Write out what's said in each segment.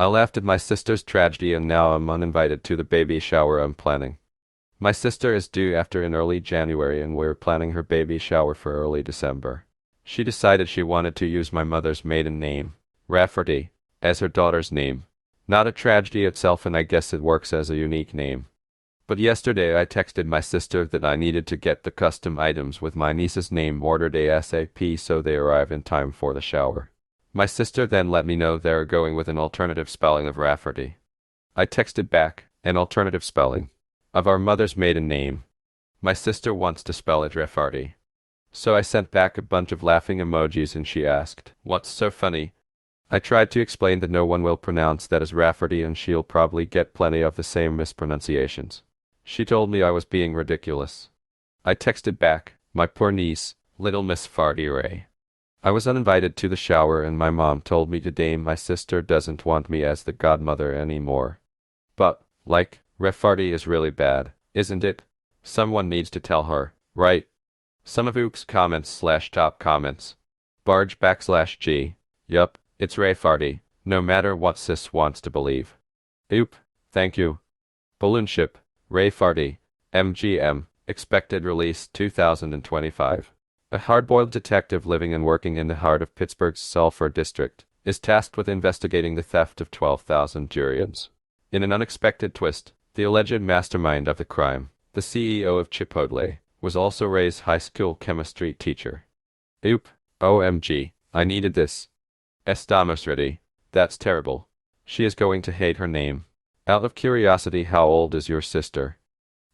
I laughed at my sister's tragedy and now I'm uninvited to the baby shower I'm planning. My sister is due after in early January and we're planning her baby shower for early December. She decided she wanted to use my mother's maiden name, Rafferty, as her daughter's name. Not a tragedy itself, and I guess it works as a unique name. But yesterday I texted my sister that I needed to get the custom items with my niece's name ordered ASAP so they arrive in time for the shower. My sister then let me know they're going with an alternative spelling of Rafferty. I texted back, an alternative spelling of our mother's maiden name. My sister wants to spell it Rafferty. So I sent back a bunch of laughing emojis and she asked, "What's so funny?" I tried to explain that no one will pronounce that as Rafferty and she'll probably get plenty of the same mispronunciations. She told me I was being ridiculous. I texted back, "My poor niece, little Miss Farty Ray." I was uninvited to the shower and my mom told me today my sister doesn't want me as the godmother anymore. But, Rafferty is really bad, isn't it? Someone needs to tell her, right? Some of Ook's comments/top comments. Barge /G. Yup, it's Rafferty, no matter what sis wants to believe. Oop, thank you. Balloonship, Rafferty, MGM, expected release 2025. A hard-boiled detective living and working in the heart of Pittsburgh's Sulphur District is tasked with investigating the theft of 12,000 durians. In an unexpected twist, the alleged mastermind of the crime, the CEO of Chipotle, was also Ray's high school chemistry teacher. Oop, OMG, I needed this. Estamos ready. That's terrible. She is going to hate her name. Out of curiosity, how old is your sister?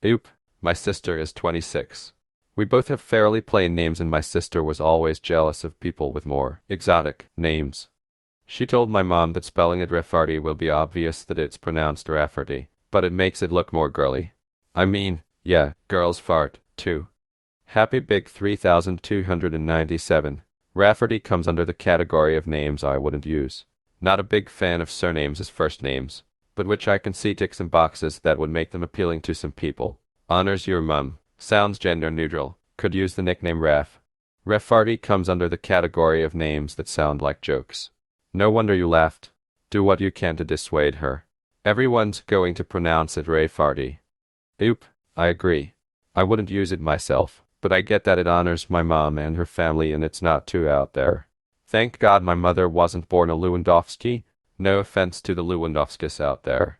Oop, my sister is 26. We both have fairly plain names and my sister was always jealous of people with more exotic names. She told my mom that spelling it Rafferty will be obvious that it's pronounced Rafferty, but it makes it look more girly. I mean, yeah, girls fart, too. Happy Big 3297. Rafferty comes under the category of names I wouldn't use. Not a big fan of surnames as first names, but which I can see ticks in boxes that would make them appealing to some people. Honors your mum. Sounds gender neutral. Could use the nickname Raf. Rafferty comes under the category of names that sound like jokes. No wonder you laughed. Do what you can to dissuade her. Everyone's going to pronounce it Rafferty. Oop, I agree. I wouldn't use it myself, but I get that it honors my mom and her family and it's not too out there. Thank God my mother wasn't born a Lewandowski. No offense to the Lewandowskis out there.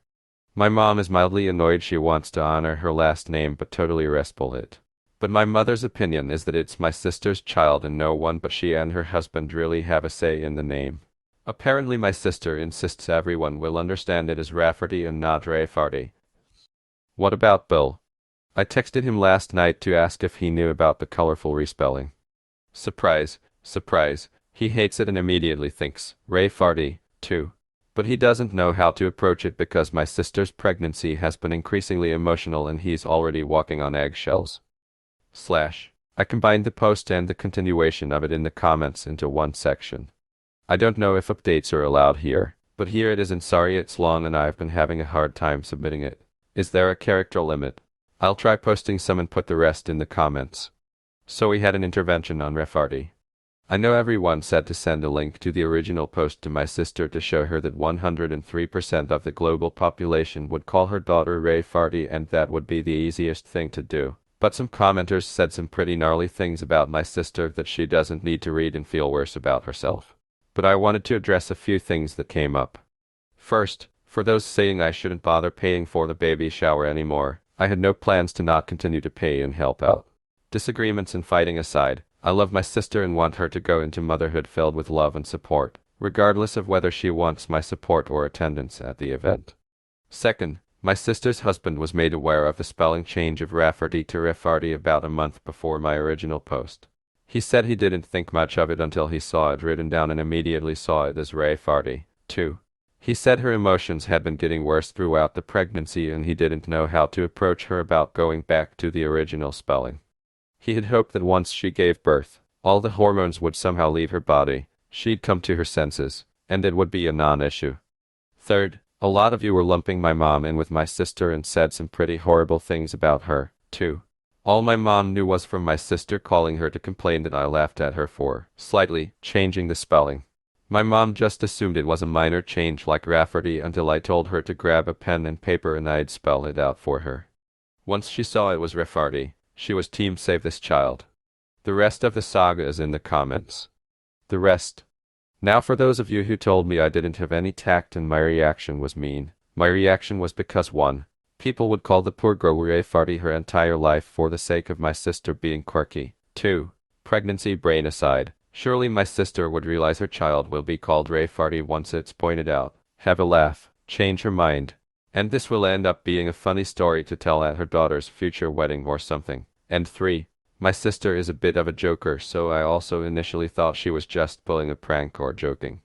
My mom is mildly annoyed she wants to honor her last name but totally respectful it. But my mother's opinion is that it's my sister's child and no one but she and her husband really have a say in the name. Apparently my sister insists everyone will understand it as Rafferty and not Rafferty. What about Bill? I texted him last night to ask if he knew about the colorful respelling. Surprise, surprise, he hates it and immediately thinks Rafferty, too. But he doesn't know how to approach it because my sister's pregnancy has been increasingly emotional and he's already walking on eggshells. I combined the post and the continuation of it in the comments into one section. I don't know if updates are allowed here, but here it is and sorry it's long and I've been having a hard time submitting it. Is there a character limit? I'll try posting some and put the rest in the comments. So we had an intervention on Rafferty. I know everyone said to send a link to the original post to my sister to show her that 103% of the global population would call her daughter Rafferty and that would be the easiest thing to do. But some commenters said some pretty gnarly things about my sister that she doesn't need to read and feel worse about herself. But I wanted to address a few things that came up. First, for those saying I shouldn't bother paying for the baby shower anymore, I had no plans to not continue to pay and help out. Disagreements and fighting aside, I love my sister and want her to go into motherhood filled with love and support, regardless of whether she wants my support or attendance at the event. Second, my sister's husband was made aware of the spelling change of Rafferty to Rafferty about a month before my original post. He said he didn't think much of it until he saw it written down and immediately saw it as Rafferty, too. He said her emotions had been getting worse throughout the pregnancy and he didn't know how to approach her about going back to the original spelling. He had hoped that once she gave birth, all the hormones would somehow leave her body, she'd come to her senses, and it would be a non-issue. Third, a lot of you were lumping my mom in with my sister and said some pretty horrible things about her, too. All my mom knew was from my sister calling her to complain that I laughed at her for slightly changing the spelling. My mom just assumed it was a minor change like Rafferty until I told her to grab a pen and paper and I'd spell it out for her. Once she saw it was Rafferty, she was team save this child. The rest of the saga is in the comments. The rest. Now for those of you who told me I didn't have any tact and my reaction was mean. My reaction was because 1. People would call the poor girl Rafferty her entire life for the sake of my sister being quirky. 2. Pregnancy brain aside. Surely my sister would realize her child will be called Rafferty once it's pointed out. Have a laugh. Change her mind. And this will end up being a funny story to tell at her daughter's future wedding or something. And 3. My sister is a bit of a joker, so I also initially thought she was just pulling a prank or joking.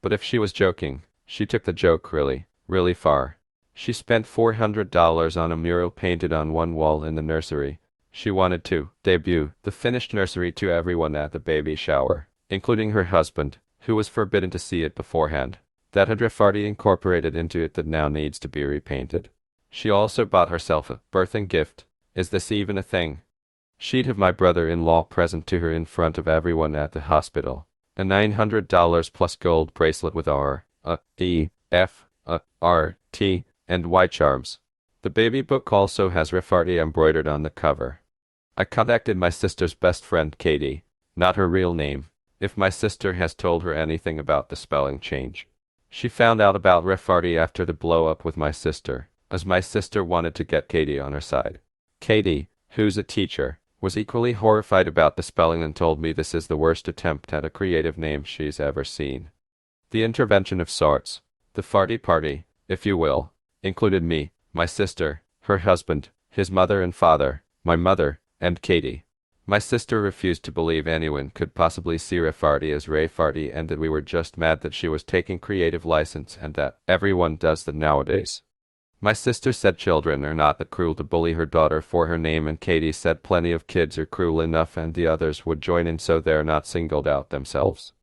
But if she was joking, she took the joke really, really far. She spent $400 on a mural painted on one wall in the nursery. She wanted to debut the finished nursery to everyone at the baby shower, including her husband, who was forbidden to see it beforehand. That had Rafferty incorporated into it that now needs to be repainted. She also bought herself a birthing gift. Is this even a thing? She'd have my brother-in-law present to her in front of everyone at the hospital. A $900 plus gold bracelet with R, E, F, R, T, and Y charms. The baby book also has Rafferty embroidered on the cover. I contacted my sister's best friend Katie, not her real name, if my sister has told her anything about the spelling change. She found out about Rafferty after the blow-up with my sister, as my sister wanted to get Katie on her side. Katie, who's a teacher, was equally horrified about the spelling and told me this is the worst attempt at a creative name she's ever seen. The intervention of sorts, the farty party, if you will, included me, my sister, her husband, his mother and father, my mother, and Katie. My sister refused to believe anyone could possibly see Rafferty as Rayfarty and that we were just mad that she was taking creative license and that everyone does that nowadays. My sister said children are not that cruel to bully her daughter for her name, and Katie said plenty of kids are cruel enough and the others would join in so they're not singled out themselves.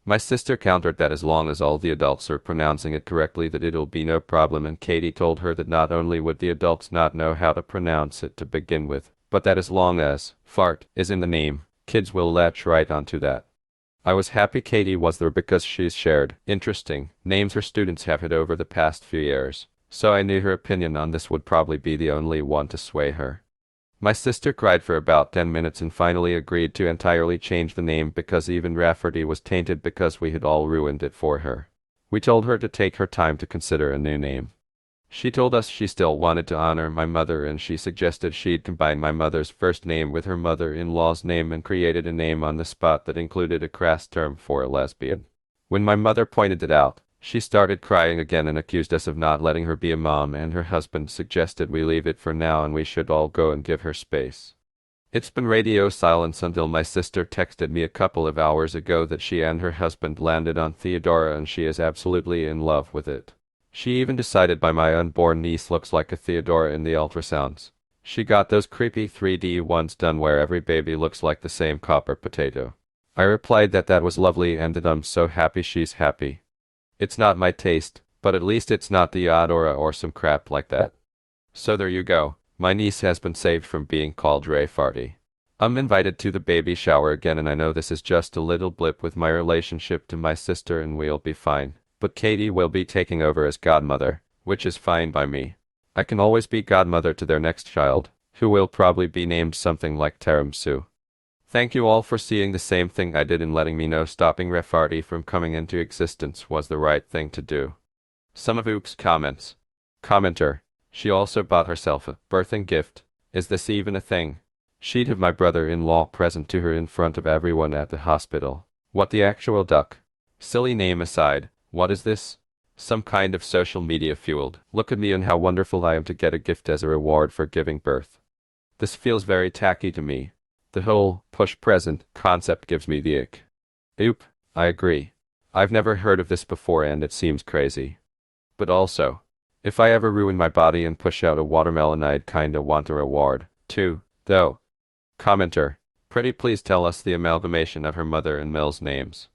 My sister countered that as long as all the adults are pronouncing it correctly that it'll be no problem, and Katie told her that not only would the adults not know how to pronounce it to begin with, but that as long as fart is in the name, kids will latch right onto that. I was happy Katie was there because she's shared interesting names her students have had over the past few years. So I knew her opinion on this would probably be the only one to sway her. My sister cried for about 10 minutes and finally agreed to entirely change the name because even Rafferty was tainted because we had all ruined it for her. We told her to take her time to consider a new name. She told us she still wanted to honor my mother, and she suggested she'd combine my mother's first name with her mother-in-law's name and created a name on the spot that included a crass term for a lesbian. When my mother pointed it out, she started crying again and accused us of not letting her be a mom, and her husband suggested we leave it for now and we should all go and give her space. It's been radio silence until my sister texted me a couple of hours ago that she and her husband landed on Theodora and she is absolutely in love with it. She even decided my unborn niece looks like a Theodora in the ultrasounds. She got those creepy 3D ones done where every baby looks like the same copper potato. I replied that was lovely and that I'm so happy she's happy. It's not my taste, but at least it's not the Theodora or some crap like that. So there you go, my niece has been saved from being called Rayfarty. I'm invited to the baby shower again, and I know this is just a little blip with my relationship to my sister and we'll be fine. But Katie will be taking over as godmother, which is fine by me. I can always be godmother to their next child, who will probably be named something like Tiramisu. Thank you all for seeing the same thing I did and letting me know stopping Rafferty from coming into existence was the right thing to do. Some of Oops comments. Commenter. She also bought herself a birthing gift. Is this even a thing? She'd have my brother-in-law present to her in front of everyone at the hospital. What the actual duck? Silly name aside, what is this? Some kind of social media fueled. Look at me and how wonderful I am to get a gift as a reward for giving birth. This feels very tacky to me. The whole push present concept gives me the ick. Oop, I agree. I've never heard of this before and it seems crazy. But also, if I ever ruin my body and push out a watermelon, I'd kinda want a reward, too, though. Commenter. Pretty please tell us the amalgamation of her mother and Mill's names.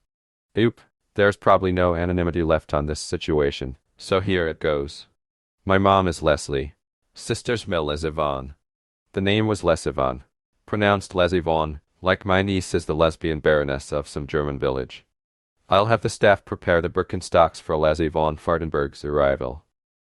Oop, there's probably no anonymity left on this situation, so here it goes. My mom is Leslie. Sister's Mill is Yvonne. The name was Les Yvonne. Pronounced Les Yvonne, like my niece is the lesbian baroness of some German village. I'll have the staff prepare the Birkenstocks for Lazy von Fardenberg's arrival.